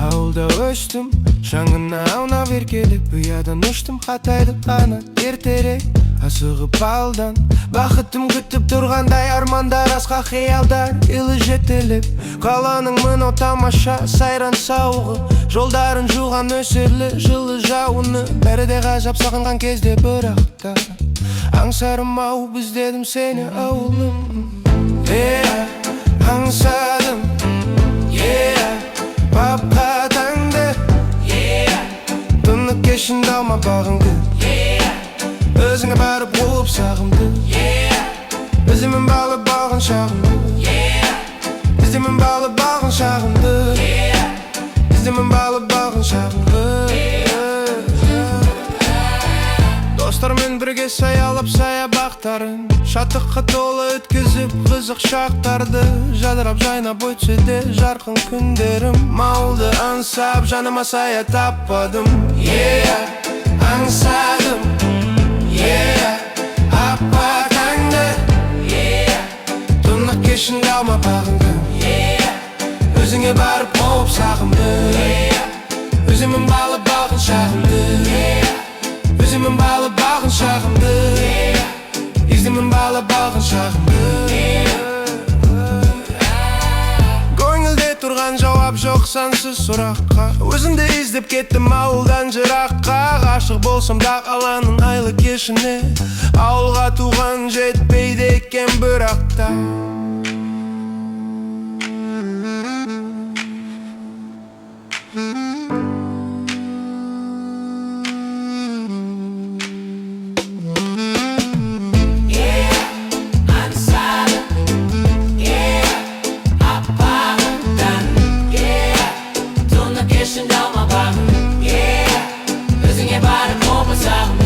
Ауылда өстім, жаңына аунап еркелеп, ұядан ұштым, қатайды қанат ертерек. Асығып алдан, бақытым күтіп тұрғандай, армандар асқа қиялдар илі жетелеп. Қаланың мынау тамаша сайран сауығы, жолдарын жуған нөсерлі жылы жауыны. Бәрі де ғажап сағынған кезде бірақ та аңсарым ау, біздедім сені ауылым. Аңсадым, бапқа таңды, тұнық кешінде алма бағыңды, өзіңе барып қуып сағымды, ізімен балып балғын шағымды, іздемен балып балғын шағымды, іздемен балып балғын шағымды. Достармен бірге саялап саябақтарын, шаттыққа толы өткізіп қызық шақтарды. Жадырап жайнап өтсе де жарқын күндерім, ауылды аңсап жаныма сая таппадым. Аңсадым, аппа таңды, тұнық кешінде алма бағыңды, өзіңе барып қуып сағымды, өзімен балып балғын шағымды, өзімен балып балғын шағымды, іздемен балып балғын шағымды. Көңілде тұрған жауап жоқ сансыз сұраққа, өзімді іздеп кеттім ауылдан жыраққа. Ғашық болсам да қаланың айлы кешіне, ауылға туған жетпейді екен бірақ та. Өзіңе барып қуып сағым